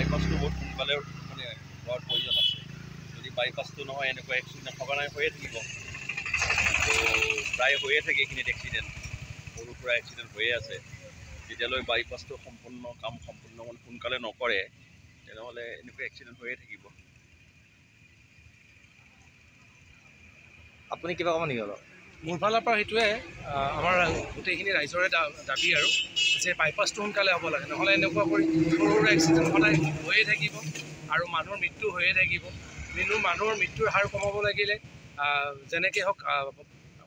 বাইপাছটো বহুত সোনকালে মানে হোৱাৰ প্ৰয়োজন আছে। যদি বাইপাছটো নহয় এনেকুৱা এক্সিডেণ্ট সঘনাই হৈয়ে থাকিব। তো প্ৰায় হৈয়ে থাকে এইখিনিত এক্সিডেণ্ট, সৰু সুৰা এক্সিডেণ্ট হৈয়ে আছে। যেতিয়ালৈ বাইপাছটো কাম সম্পূৰ্ণ সোনকালে নকৰে তেনেহ'লে এনেকুৱা এক্সিডেণ্ট হৈয়ে থাকিব। আপুনি কিবা ক'ব নেকি অলপ? মোৰ ফালৰ পৰা সেইটোৱে আমাৰ গোটেইখিনি ৰাইজৰে দাবী আৰু যে বাইপাছটো সোনকালে হ'ব লাগে, নহ'লে এনেকুৱা কৰি সৰু সুৰা এক্সিডেণ্ট সদায় হৈয়ে থাকিব আৰু মানুহৰ মৃত্যু হৈয়ে থাকিব। মানুহৰ মৃত্যুৰ হাৰ কমাব লাগিলে যেনেকৈ হওক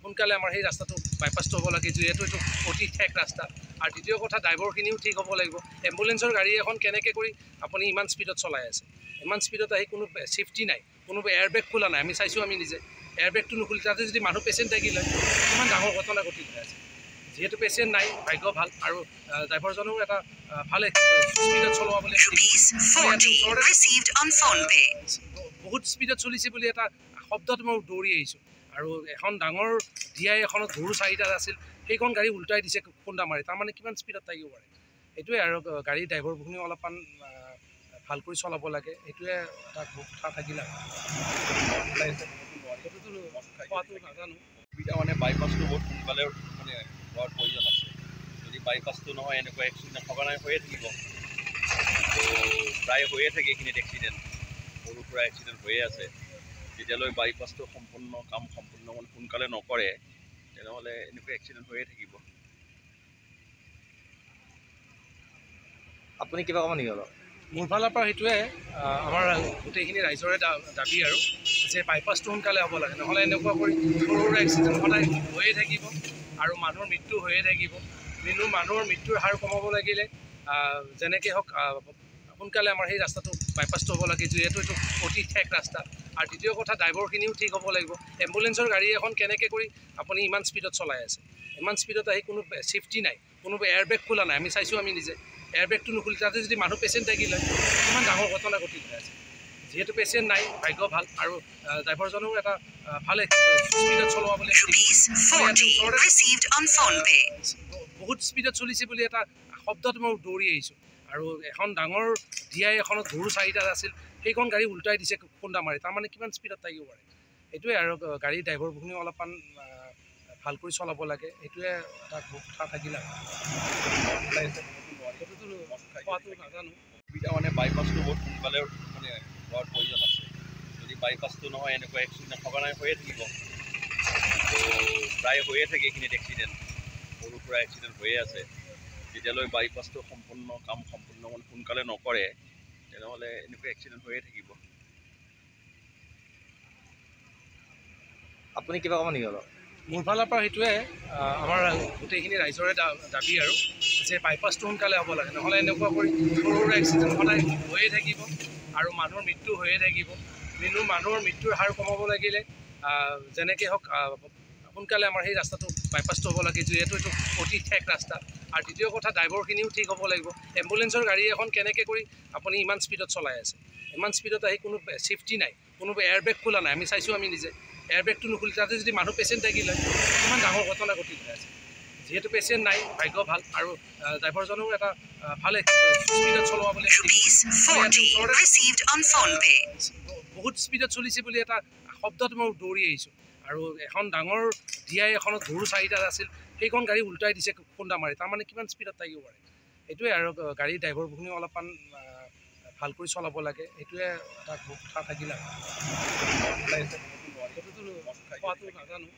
সোনকালে আমাৰ সেই ৰাস্তাটো বাইপাছটো হ'ব লাগে, যিহেতু এইটো অতি ঠেক ৰাস্তা। আৰু দ্বিতীয় কথা, ড্ৰাইভাৰখিনিও ঠিক হ'ব লাগিব। এম্বুলেঞ্চৰ গাড়ী এখন কেনেকৈ কৰি আপুনি ইমান স্পীডত চলাই আছে, ইমান স্পীডত আহি কোনো ছেফটি নাই, কোনো এয়াৰবেগ খোলা নাই। আমি চাইছোঁ, আমি নিজে এয়াৰবেগটো নুখুলি তাতে যদি মানুহ পেচেণ্ট থাকিলে কিমান ডাঙৰ ঘটনা ঘটি আছে। যিহেতু পেচেণ্ট নাই, ভাগ্য ভাল আৰু ড্ৰাইভাৰজনেও এটা ভাল স্পীডত চলোৱা বুলি বহুত স্পীডত চলিছে বুলি এটা শব্দত মই দৌৰি আহিছোঁ। আৰু এখন ডাঙৰ DI এখনত গৰু 4টা আছিল, সেইখন গাড়ী উল্টাই দিছে খুন্দা মাৰি। তাৰমানে কিমান স্পীডত থাকিব পাৰে। সেইটোৱে আৰু গাড়ীৰ ড্ৰাইভাৰখিনিও অলপমান ভাল কৰি চলাব লাগে। সেইটোৱে এটা কথা থাকিলে নাজানো। সুবিধা মানে বাইপাছটো বহুত সোনকালে মানে হোৱাৰ প্ৰয়োজন আছে। যদি বাইপাছটো নহয় এনেকুৱা এক্সিডেণ্ট সঘনাই হৈয়ে থাকিব। তো প্ৰায় হৈয়ে থাকে এইখিনিত এক্সিডেণ্ট, সৰু সুৰা এক্সিডেণ্ট হৈয়ে আছে। যেতিয়ালৈ বাইপাছটো কাম সম্পূৰ্ণ সোনকালে নকৰে তেনেহ'লে এনেকুৱা এক্সিডেণ্ট হৈয়ে থাকিব। আপুনি কিবা ক'ব নেকি অলপ? মোৰ ফালৰ পৰা সেইটোৱে আমাৰ গোটেইখিনি ৰাইজৰে দাবী আৰু যে বাইপাছটো সোনকালে হ'ব লাগে, নহ'লে এনেকুৱা কৰি সৰু সুৰা এক্সিডেণ্ট সদায় হৈয়ে থাকিব আৰু মানুহৰ মৃত্যু হৈয়ে থাকিব। মানুহৰ মৃত্যুৰ হাৰ কমাব লাগিলে যেনেকৈ হওক সোনকালে আমাৰ সেই ৰাস্তাটো বাইপাছটো হ'ব লাগে, যিহেতু এইটো অতি ঠেক ৰাস্তা। আৰু দ্বিতীয় কথা, ড্ৰাইভাৰখিনিও ঠিক হ'ব লাগিব। এম্বুলেঞ্চৰ গাড়ী এখন কেনেকৈ কৰি আপুনি ইমান স্পীডত চলাই আছে, ইমান স্পীডত আহি কোনো ছেফটি নাই, কোনো এয়াৰবেগ খোলা নাই। আমি চাইছোঁ, আমি নিজে এয়াৰবেগটো নুখুলি তাতে যদি মানুহ পেচেণ্ট থাকিলে কিমান ডাঙৰ ঘটনা ঘটি আছে। যিহেতু পেচেণ্ট নাই, ভাগ্য ভাল আৰু ড্ৰাইভাৰজনেও এটা ভাল স্পীডত চলোৱা বুলি বহুত স্পীডত চলিছে বুলি এটা শব্দত মই দৌৰি আহিছোঁ। আৰু এখন ডাঙৰ DI এখনত গৰু 4টা আছিল, সেইখন গাড়ী উল্টাই দিছে খুন্দা মাৰি। তাৰমানে কিমান স্পীডত থাকিব পাৰে। সেইটোৱে আৰু গাড়ীৰ ড্ৰাইভাৰখিনিও অলপমান ভাল কৰি চলাব লাগে। সেইটোৱে এটা কথা থাকিলে নাজানো। সুবিধা মানে বাইপাছটো বহুত সোনকালে মানে হোৱাৰ প্ৰয়োজন আছে। যদি বাইপাছটো নহয় এনেকুৱা এক্সিডেণ্ট সঘনাই হৈয়ে থাকিব। তো প্ৰায় হৈয়ে থাকে এইখিনিত এক্সিডেণ্ট, সৰু সুৰা এক্সিডেণ্ট হৈয়ে আছে। যেতিয়ালৈ বাইপাছটো কাম সম্পূৰ্ণ সোনকালে নকৰে তেনেহ'লে এনেকুৱা এক্সিডেণ্ট হৈয়ে থাকিব। আপুনি কিবা ক'ব নেকি অলপ? মোৰ ফালৰ পৰা সেইটোৱে আমাৰ গোটেইখিনি ৰাইজৰে দাবী আৰু যে বাইপাছটো সোনকালে হ'ব লাগে, নহ'লে এনেকুৱা কৰি সৰু সুৰা এক্সিডেণ্ট সদায় হৈয়ে থাকিব আৰু মানুহৰ মৃত্যু হৈয়ে থাকিব। মানুহৰ মৃত্যুৰ হাৰ কমাব লাগিলে যেনেকৈ হওক সোনকালে আমাৰ সেই ৰাস্তাটো বাইপাছটো হ'ব লাগে, যিহেতু এইটো অতি ঠেক ৰাস্তা। আৰু দ্বিতীয় কথা, ড্ৰাইভাৰখিনিও ঠিক হ'ব লাগিব। এম্বুলেঞ্চৰ গাড়ী এখন কেনেকৈ কৰি আপুনি ইমান স্পীডত চলাই আছে, ইমান স্পীডত আহি কোনো ছেফটি নাই, কোনো এয়াৰবেগ খোলা নাই। আমি চাইছোঁ, আমি নিজে এয়াৰবেগটো নুখুলি তাতে যদি মানুহ পেচেণ্ট থাকিলে কিমান ডাঙৰ ঘটনা ঘটি আছে। যিহেতু পেচেণ্ট নাই, ভাগ্য ভাল আৰু ড্ৰাইভাৰজনেও এটা ভাল স্পীডত চলোৱা বুলি বহুত স্পীডত চলিছে বুলি এটা শব্দত মই দৌৰি আহিছোঁ। আৰু এখন ডাঙৰ DI এখনত গৰু 4টা আছিল, সেইখন গাড়ী উল্টাই দিছে খুন্দা মাৰি। তাৰমানে কিমান স্পীডত থাকিব পাৰে। সেইটোৱে আৰু গাড়ীৰ ড্ৰাইভাৰখিনিও অলপমান ভাল কৰি চলাব লাগে। সেইটোৱে এটা কথা থাকিলে নাজানো।